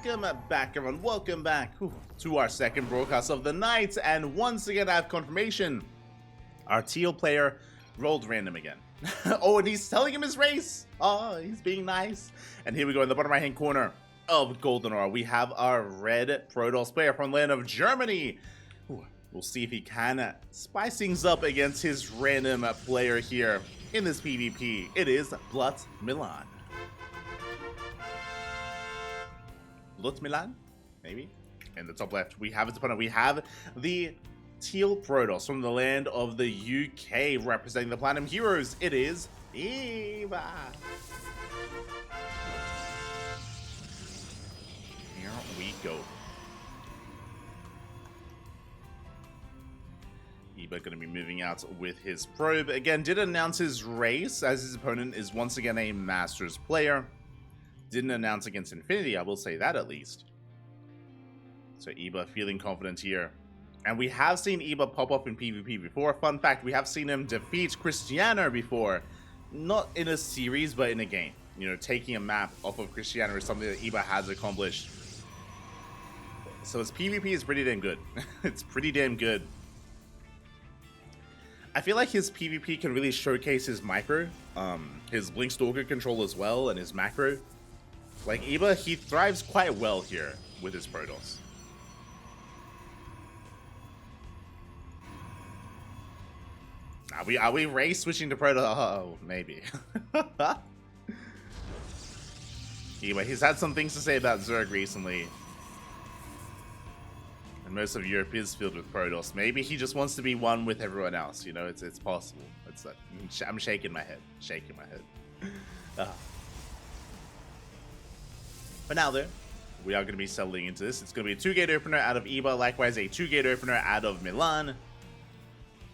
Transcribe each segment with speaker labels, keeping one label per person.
Speaker 1: Welcome back, everyone. Welcome back to our second broadcast of the night. And once again, I have confirmation. Our teal player rolled random again. Oh, and he's telling him his race. Oh, he's being nice. And here we go in the bottom right-hand corner of Golden Aura. We have our red Protoss player from the land of Germany. We'll see if he can spice things up against his random player here in this PvP. It is BlutMilan. BlutMilan, maybe? In the top left, we have its opponent. We have the teal Protoss from the land of the UK, representing the Platinum Heroes. It is Eva. Here we go. Eva going to be moving out with his probe. Again, did announce his race, as his opponent is once again a Masters player. Didn't announce against Infinity, I will say that at least. So Eva feeling confident here. And we have seen Eva pop up in PvP before. Fun fact, we have seen him defeat Cristiano before. Not in a series, but in a game. You know, taking a map off of Cristiano is something that Eva has accomplished. So his PvP is pretty damn good. It's pretty damn good. I feel like his PvP can really showcase his micro, his Blink Stalker control as well, and his macro. Like Eva, he thrives quite well here with his Protoss. Are we race switching to Protoss? Oh, maybe. Eva, he's had some things to say about Zerg recently. And most of Europe is filled with Protoss. Maybe he just wants to be one with everyone else. You know, it's possible. It's like, I'm shaking my head. Shaking my head. But now though, we are going to be settling into this. It's going to be a 2-gate opener out of Eva. Likewise, a 2-gate opener out of Milan.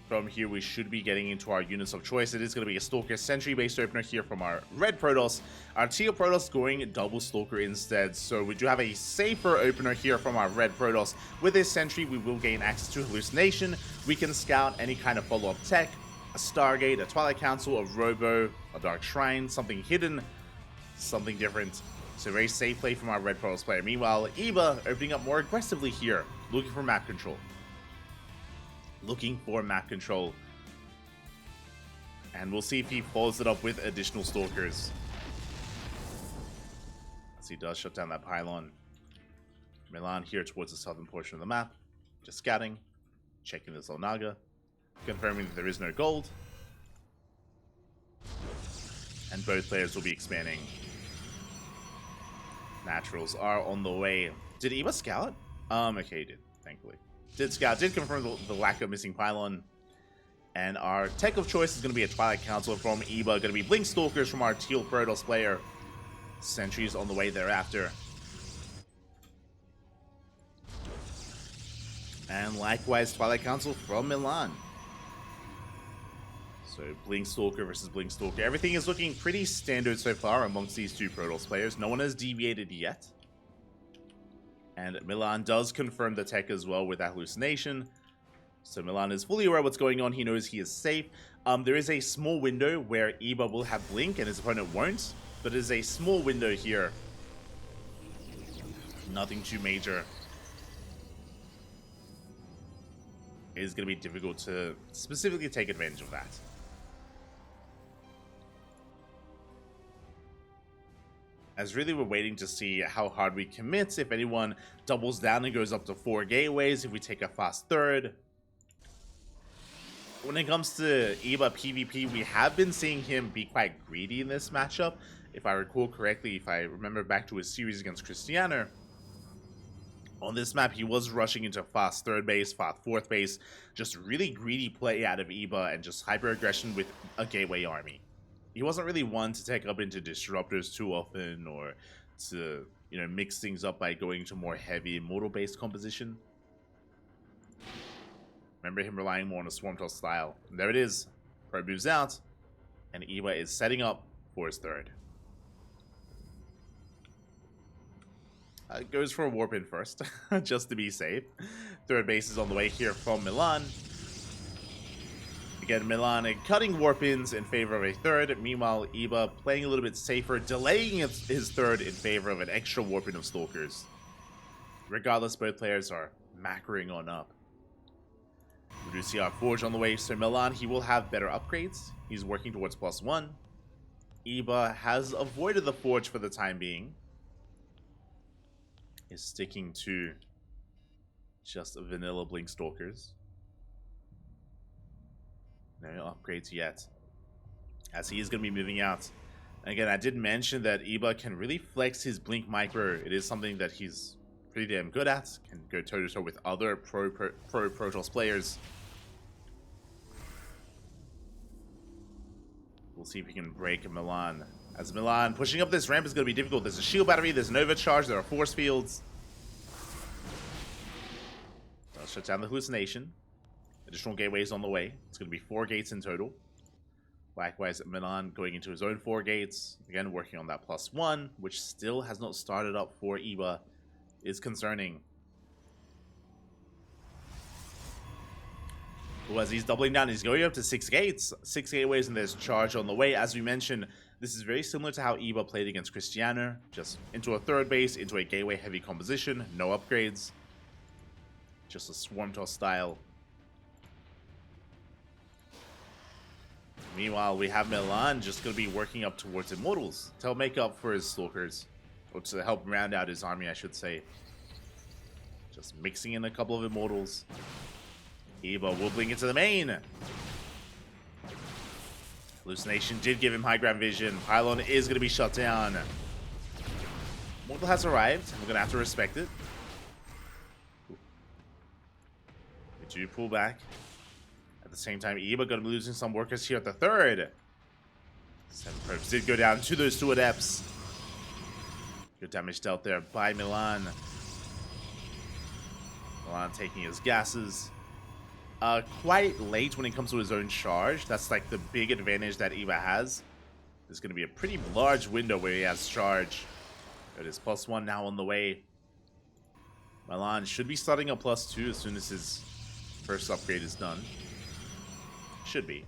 Speaker 1: From here, we should be getting into our units of choice. It is going to be a Stalker Sentry-based opener here from our red Protoss. Our teal Protoss going double Stalker instead. So we do have a safer opener here from our red Protoss. With this Sentry, we will gain access to Hallucination. We can scout any kind of follow-up tech. A Stargate, a Twilight Council, a Robo, a Dark Shrine, something hidden, something different. So very safe play from our red Protoss player. Meanwhile, Eva opening up more aggressively here, looking for map control. And we'll see if he follows it up with additional Stalkers. As he does shut down that pylon. Milan here towards the southern portion of the map. Just scouting. Checking the Zolnaga. Confirming that there is no gold. And both players will be expanding. Naturals are on the way. Did Eva scout? Okay, he did, thankfully. Did scout, did confirm the lack of missing pylon. And our tech of choice is going to be a Twilight Council from Eva. Going to be Blink Stalkers from our teal Protoss player. Sentries on the way thereafter. And likewise, Twilight Council from Milan. So Blink Stalker versus Blink Stalker. Everything is looking pretty standard so far amongst these two Protoss players. No one has deviated yet. And Milan does confirm the tech as well with that hallucination. So Milan is fully aware of what's going on. He knows he is safe. There is a small window where Eva will have Blink and his opponent won't. But it is a small window here. Nothing too major. It is going to be difficult to specifically take advantage of that. As really we're waiting to see how hard we commit, if anyone doubles down and goes up to 4 gateways, if we take a fast third. When it comes to Eva PvP, we have been seeing him be quite greedy in this matchup. If I recall correctly, if I remember back to his series against Cristiano, on this map he was rushing into fast third base, fast fourth base, just really greedy play out of Eva and just hyper aggression with a gateway army. He wasn't really one to take up into disruptors too often or to, you know, mix things up by going to more heavy immortal-based composition. Remember him relying more on a Swarm Toss style. And there it is. Probe moves out, and Eva is setting up for his third. Goes for a warp in first, just to be safe. Third base is on the way here from Milan. Again, Milan cutting warp-ins in favor of a third. Meanwhile, Eva playing a little bit safer, delaying his third in favor of an extra warp-in of Stalkers. regardless, both players are macroing on up. We do see our Forge on the way, so Milan, he will have better upgrades. He's working towards +1. Eba has avoided the Forge for the time being. Is sticking to just vanilla Blink Stalkers. No upgrades yet, as he is going to be moving out. Again, I did mention that Eba can really flex his Blink Micro. It is something that he's pretty damn good at. Can go toe-to-toe with other pro Protoss players. We'll see if he can break Milan. As Milan pushing up this ramp is going to be difficult. There's a shield battery, there's an overcharge, there are force fields. I'll shut down the hallucination. Additional gateways on the way. It's going to be 4 gates in total. Likewise, Milan going into his own 4 gates. Again, working on that +1, which still has not started up for Eba, is concerning. Well, as he's doubling down, he's going up to 6 gates. 6 gateways, and there's charge on the way. As we mentioned, this is very similar to how Eba played against Cristiano. Just into a 3rd base, into a gateway-heavy composition. No upgrades. Just a swarm toss style. Meanwhile, we have Milan just going to be working up towards Immortals to help make up for his Stalkers. Or to help round out his army, I should say. Just mixing in a couple of Immortals. Eba will blink into the main. Hallucination did give him high ground vision. Pylon is going to be shut down. Mortal has arrived. We're going to have to respect it. We do pull back. At the same time, Eba going to be losing some workers here at the 3rd. 7 probes did go down to those 2 adepts. Good damage dealt there by Milan. Milan taking his gases. Quite late when it comes to his own charge. That's like the big advantage that Eba has. There's going to be a pretty large window where he has charge. It is +1 now on the way. Milan should be starting a +2 as soon as his first upgrade is done. Should be.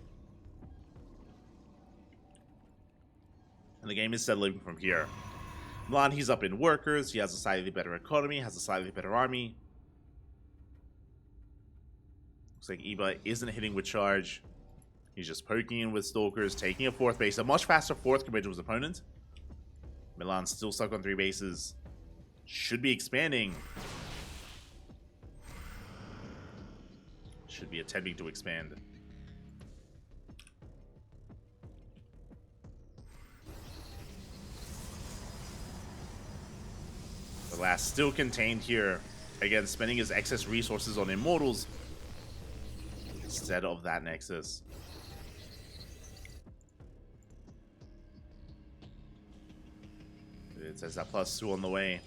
Speaker 1: And the game is settling from here. Milan, he's up in workers. He has a slightly better economy, has a slightly better army. Looks like Eba isn't hitting with charge. He's just poking in with Stalkers, taking a 4th base. A much faster 4th compared to his opponent. Milan's still stuck on 3 bases. Should be expanding. Should be attempting to expand. The last still contained here. Again, spending his excess resources on Immortals instead of that Nexus. It says that +2 on the way.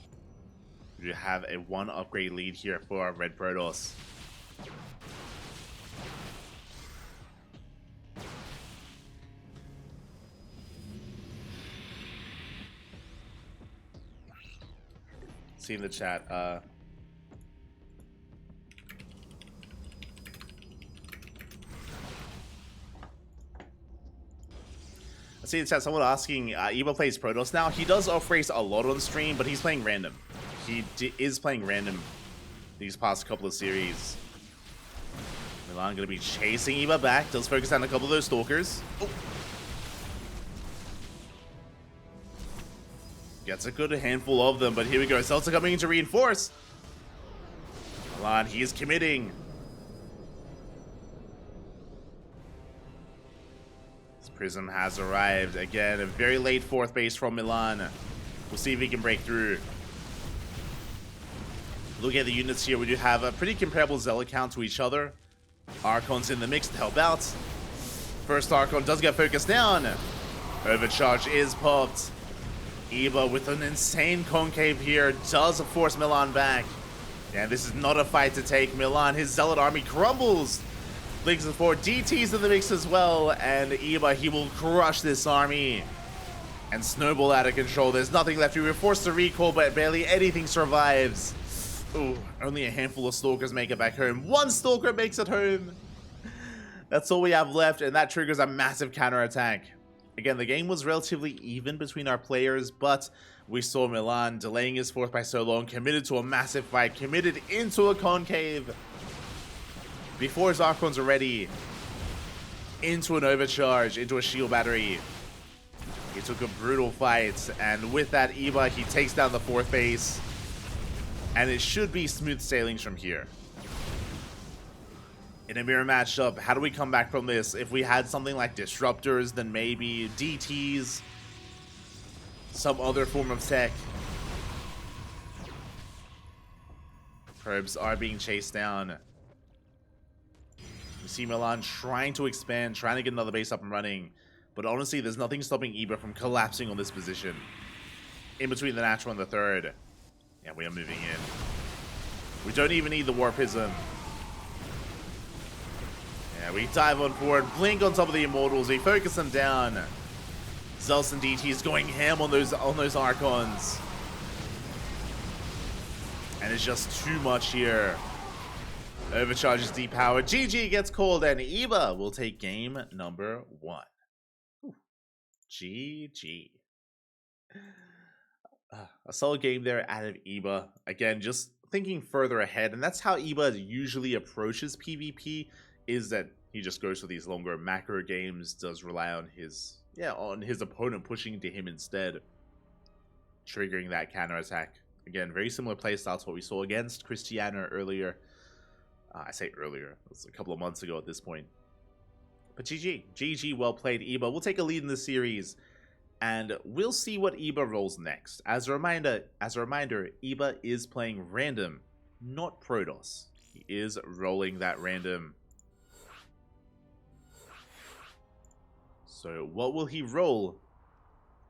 Speaker 1: We have a 1 upgrade lead here for our Red Protoss. See in the chat, I see in the chat someone asking, Eba plays Protoss now. He does off-race a lot on stream, but he's playing random. He is playing random these past couple of series. Milan going to be chasing Eba back. Does focus on a couple of those Stalkers. Oh. Gets a good handful of them, but here we go. Celta coming in to reinforce. Milan, he is committing. This Prism has arrived. Again, a very late 4th base from Milan. We'll see if he can break through. Looking at the units here, we do have a pretty comparable Zealot count to each other. Archon's in the mix to help out. First Archon does get focused down. Overcharge is popped. Eba with an insane concave here does force Milan back. And this is not a fight to take. Milan, his Zealot army crumbles. Blinks and 4 DTs in the mix as well. And Eba, he will crush this army and snowball out of control. There's nothing left. We were forced to recall, but barely anything survives. Ooh, only a handful of Stalkers make it back home. 1 Stalker makes it home. That's all we have left, and that triggers a massive counterattack. Again, the game was relatively even between our players, but we saw Milan delaying his fourth by so long, committed to a massive fight, committed into a concave before his Archons are ready, into an overcharge, into a shield battery. He took a brutal fight, and with that Eva, he takes down the fourth base, and it should be smooth sailings from here. In a mirror matchup, how do we come back from this? If we had something like disruptors, then maybe DTs, some other form of tech. Probes are being chased down. We see Milan trying to expand, trying to get another base up and running. But honestly, there's nothing stopping Ibra from collapsing on this position. In between the natural and the third. Yeah, we are moving in. We don't even need the Warpism. Yeah, we dive on forward, blink on top of the Immortals, we focus them down. Zealous and DT is going ham on those Archons. And it's just too much here. Overcharge is depowered. GG gets called, and Eva will take game number 1. Whew. GG. A solid game there out of Eva. Again, just thinking further ahead, and that's how Eva usually approaches PvP, is that he just goes for these longer macro games, does rely on his opponent pushing into him instead, triggering that counter attack. Again, very similar playstyle to what we saw against Cristiano earlier. I say earlier, it was a couple of months ago at this point. But GG, well played, Eba. We'll take a lead in the series, and we'll see what Eba rolls next. As a reminder, Eba is playing random, not Protoss. He is rolling that random. So what will he roll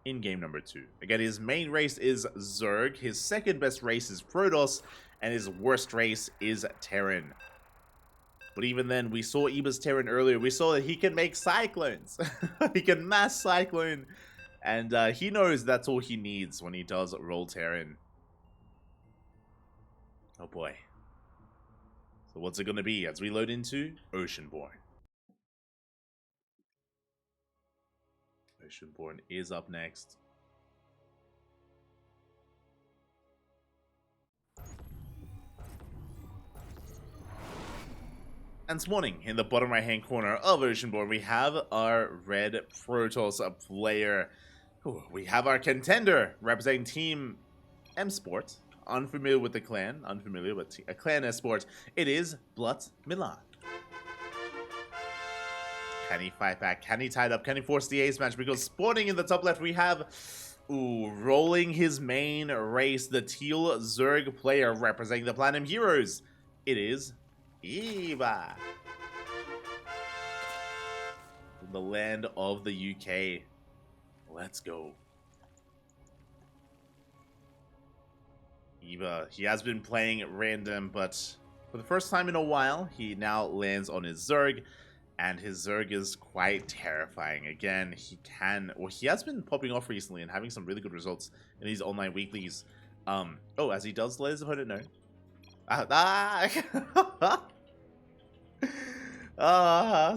Speaker 1: in game number 2? Again, his main race is Zerg, his second best race is Protoss, and his worst race is Terran. But even then, we saw Eba's Terran earlier. We saw that he can make Cyclones. He can mass Cyclone. And he knows that's all he needs when he does roll Terran. Oh boy. So what's it going to be as we load into Oceanborn? Oceanborn is up next. And this morning, in the bottom right-hand corner of Oceanborn, we have our red Protoss player. Ooh, we have our contender representing Team M-Sport. Unfamiliar with the clan, unfamiliar with a clan Esports. It is BlutMilan. Can he fight back? Can he tie it up? Can he force the ace match? Because spawning in the top left, we have, rolling his main race, the teal Zerg player representing the Platinum Heroes. It is Eva. From the land of the UK. Let's go. Eva, he has been playing at random, but for the first time in a while, he now lands on his Zerg. And his Zerg is quite terrifying. Again, he has been popping off recently and having some really good results in these online weeklies. As he does let his opponent know.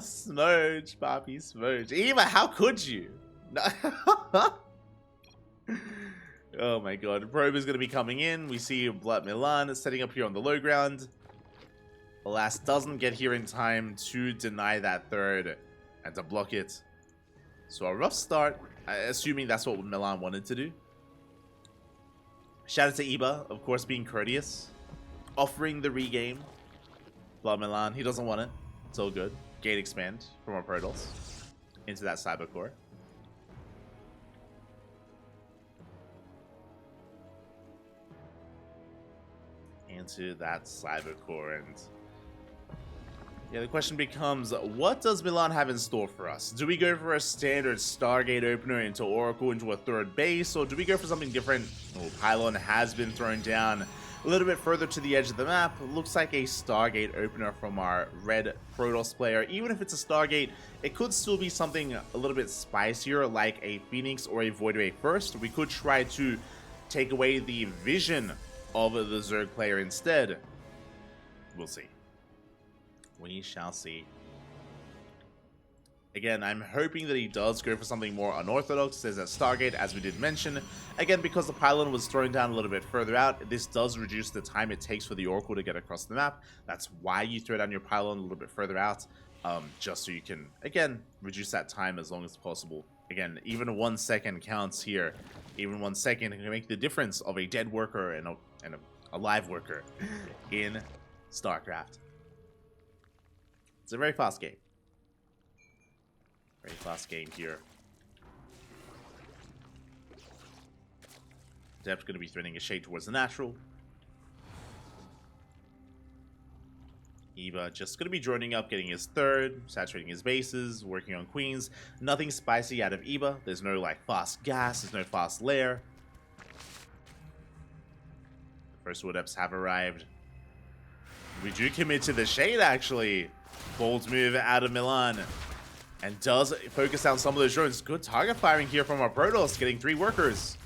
Speaker 1: Smooch, Poppy, smooch. Eva, how could you? Oh my god. Probe is going to be coming in. We see BlutMilan setting up here on the low ground. Alas, doesn't get here in time to deny that third and to block it. So a rough start, assuming that's what Milan wanted to do. Shout out to Eba, of course, being courteous. Offering the regame. BlutMilan, he doesn't want it. It's all good. Gate expand from our Protoss into that Cybercore. Into that Cybercore, and yeah, the question becomes, what does Milan have in store for us? Do we go for a standard Stargate opener into Oracle into a third base, or do we go for something different? Pylon has been thrown down a little bit further to the edge of the map. Looks like a Stargate opener from our red Protoss player. Even if it's a Stargate, it could still be something a little bit spicier, like a Phoenix or a Void Ray first. We could try to take away the vision of the Zerg player instead. We'll see. We shall see. Again, I'm hoping that he does go for something more unorthodox. There's a Stargate, as we did mention. Again, because the pylon was thrown down a little bit further out, this does reduce the time it takes for the Oracle to get across the map. That's why you throw down your pylon a little bit further out, just so you can, again, reduce that time as long as possible. Again, even 1 second counts here. Even 1 second can make the difference of a dead worker and a live worker in StarCraft. It's a very fast game. Very fast game here. Dep's going to be threading a shade towards the natural. Eva just going to be droning up, getting his third, saturating his bases, working on queens. Nothing spicy out of Eva. There's no like fast gas, there's no fast lair. The first Adepts have arrived. We do commit to the shade actually. Bold move out of Milan. And does focus down some of those drones. Good target firing here from our Protoss, getting 3 workers.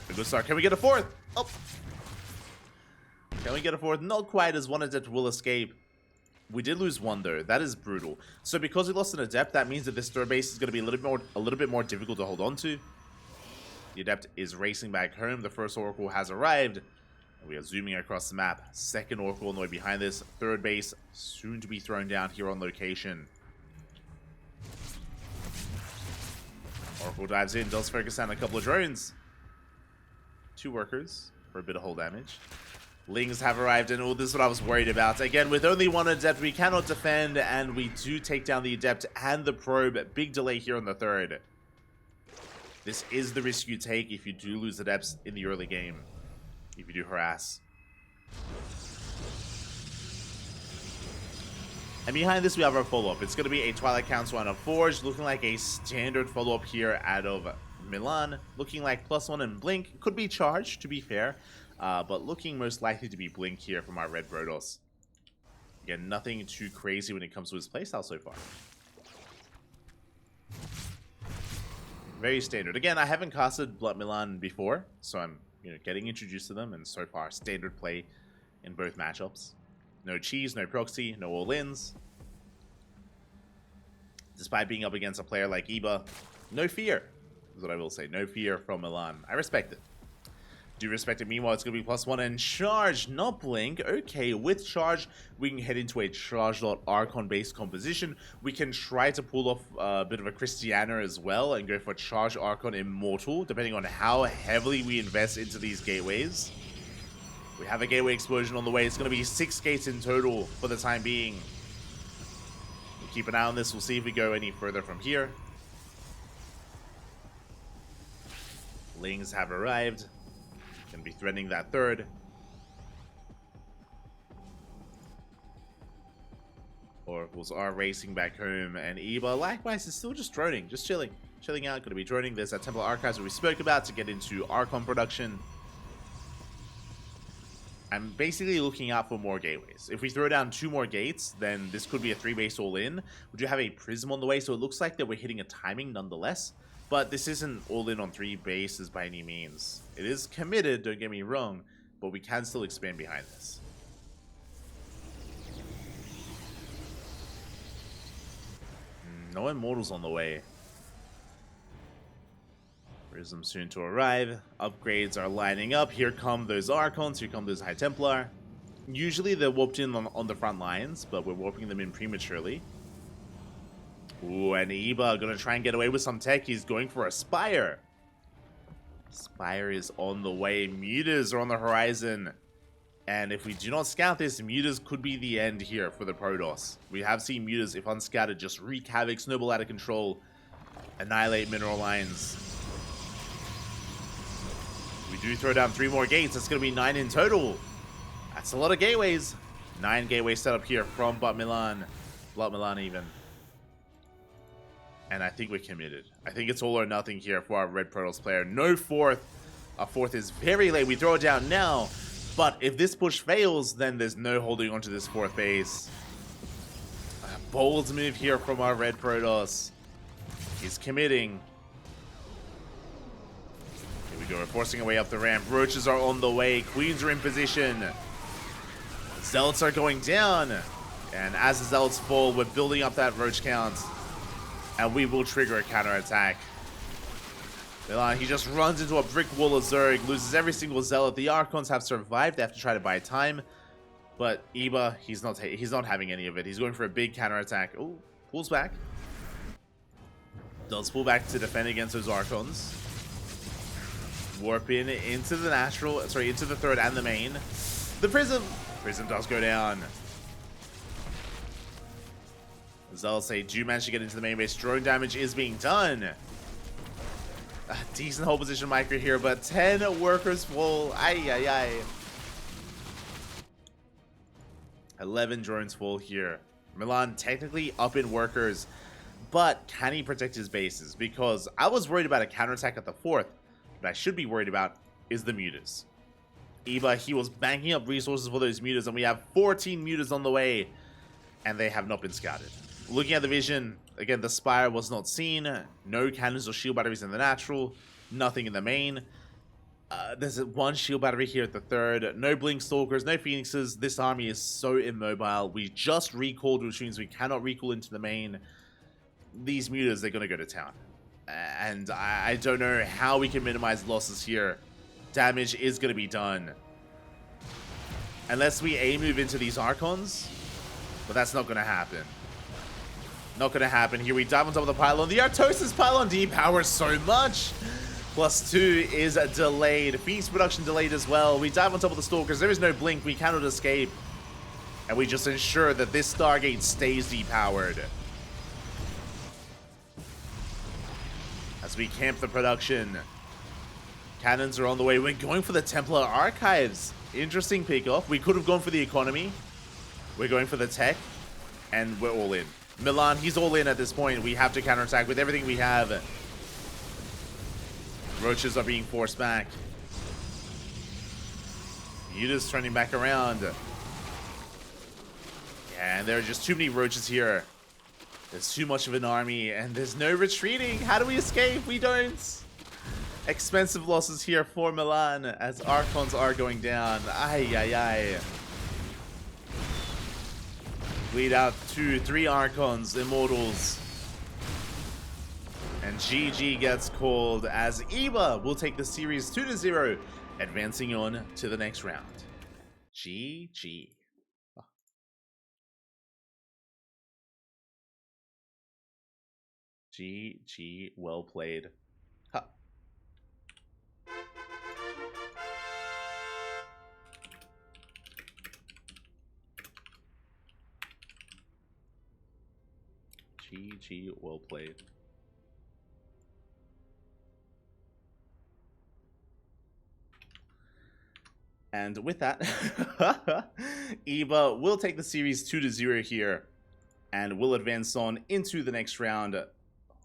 Speaker 1: A good start. Can we get a 4th? Oh. Can we get a 4th? Not quite, as one Adept will escape. We did lose 1 though. That is brutal. So because we lost an Adept, that means that this third base is going to be a little bit more difficult to hold on to. The Adept is racing back home. The first Oracle has arrived. And we are zooming across the map. Second Oracle on the way behind this. Third base soon to be thrown down here on location. Oracle dives in, does focus down a couple of drones. 2 workers for a bit of hull damage. Lings have arrived, and this is what I was worried about. Again, with only 1 Adept, we cannot defend, and we do take down the Adept and the Probe. Big delay here on the third. This is the risk you take if you do lose Adepts in the early game. If you do harass. And behind this, we have our follow-up. It's going to be a Twilight Council and a Forge, looking like a standard follow-up here out of Milan. Looking like +1 and Blink. Could be Charge, to be fair, but looking most likely to be Blink here from our Red Protoss. Again, nothing too crazy when it comes to his playstyle so far. Very standard. Again, I haven't casted BlutMilan before, so I'm getting introduced to them, and so far, standard play in both matchups. No cheese, no proxy, no all-ins. Despite being up against a player like Eba, no fear, is what I will say. No fear from Milan. I respect it. Do respect it. Meanwhile, it's going to be +1 and Charge, not Blink. Okay, with Charge, we can head into a Charge.Archon-based composition. We can try to pull off a bit of a Christiana as well and go for Charge Archon Immortal, depending on how heavily we invest into these gateways. We have a gateway explosion on the way. It's going to be 6 gates in total for the time being. We'll keep an eye on this. We'll see if we go any further from here. Lings have arrived. Going to be threatening that third. Oracles are racing back home. And Eba, likewise, is still just droning. Just chilling. Chilling out. Going to be droning. There's that Temple Archives that we spoke about to get into Archon production. I'm basically looking out for more gateways. If we throw down 2 more gates, then this could be a 3-base all-in. We do have a Prism on the way, so it looks like that we're hitting a timing nonetheless. But this isn't all-in on 3 bases by any means. It is committed, don't get me wrong, but we can still expand behind this. No Immortals on the way. Prism soon to arrive. Upgrades are lining up. Here come those Archons. Here come those High Templar. Usually they're warped in on the front lines, but we're warping them in prematurely. Ooh, and Eba gonna try and get away with some tech. He's going for a Spire. Spire is on the way. Mutas are on the horizon. And if we do not scout this, Mutas could be the end here for the Protoss. We have seen Mutas, if unscouted, just wreak havoc, snowball out of control, annihilate mineral lines. We do throw down 3 more gates. That's going to be 9 in total. That's a lot of gateways. 9 gateways set up here from BlutMilan even. And I think we're committed. I think it's all or nothing here for our Red Protoss player. No 4th. A 4th is very late. We throw it down now. But if this push fails, then there's no holding onto this 4th base. A bold move here from our Red Protoss. He's committing. Here we go, we're forcing our way up the ramp. Roaches are on the way. Queens are in position. Zealots are going down. And as the Zealots fall, we're building up that Roach count. And we will trigger a counterattack. Milan, he just runs into a brick wall of Zerg, loses every single Zealot. The Archons have survived. They have to try to buy time. But Eba, he's not having any of it. He's going for a big counterattack. Oh, pulls back. Does pull back to defend against those Archons. Warp in into the natural, sorry, into the third and the main. The Prism does go down. Zealots say, do manage to get into the main base. Drone damage is being done. A decent hold position micro here, but 10 workers fall. Ay, ay, ay. 11 drones fall here. Milan technically up in workers, but can he protect his bases? Because I was worried about a counterattack at the 4th. What I should be worried about is the mutas. Eba, he was banking up resources for those mutas, and we have 14 mutas on the way, and they have not been scouted. Looking at the vision, again, the Spire was not seen. No cannons or shield batteries in the natural. Nothing in the main. There's one shield battery here at the 3rd. No Blink Stalkers, no Phoenixes. This army is so immobile. We just recalled, which means we cannot recall into the main. These mutas, they're going to go to town. And I don't know how we can minimize losses here. Damage is going to be done. Unless we A-move into these Archons. But that's not going to happen. Not going to happen. Here we dive on top of the pylon. The Artosis pylon depowers so much. +2 is delayed. Phoenix production delayed as well. We dive on top of the Stalkers. There is no blink. We cannot escape. And we just ensure that this Stargate stays depowered. As we camp the production. Cannons are on the way. We're going for the Templar Archives. Interesting pick-off. We could have gone for the economy. We're going for the tech. And we're all in. Milan, he's all in at this point. We have to counterattack with everything we have. Roaches are being forced back. Mutas turning back around. Yeah, and there are just too many roaches here. There's too much of an army, and there's no retreating. How do we escape? We don't. Expensive losses here for Milan as Archons are going down. Ay, ay, ay. Bleed out 2, 3 Archons, Immortals. And GG gets called as Eba will take the series 2-0, advancing on to the next round. GG. GG, well played. Huh. GG, well played. And with that, Eba will take the series 2-0 here, and will advance on into the next round.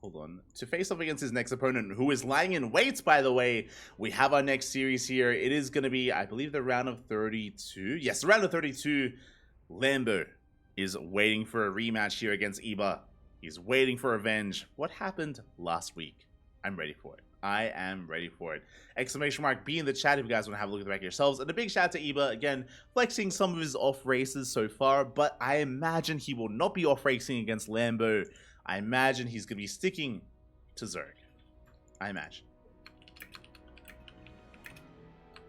Speaker 1: Hold on. To face off against his next opponent, who is lying in wait, by the way. We have our next series here. It is going to be, I believe, the round of 32. Yes, the round of 32. Lambo is waiting for a rematch here against Eba. He's waiting for revenge. What happened last week? I'm ready for it. I am ready for it. Exclamation mark be in the chat if you guys want to have a look at the back yourselves. And a big shout out to Eba, again, flexing some of his off races so far, but I imagine he will not be off racing against Lambo. I imagine he's going to be sticking to Zerg. I imagine.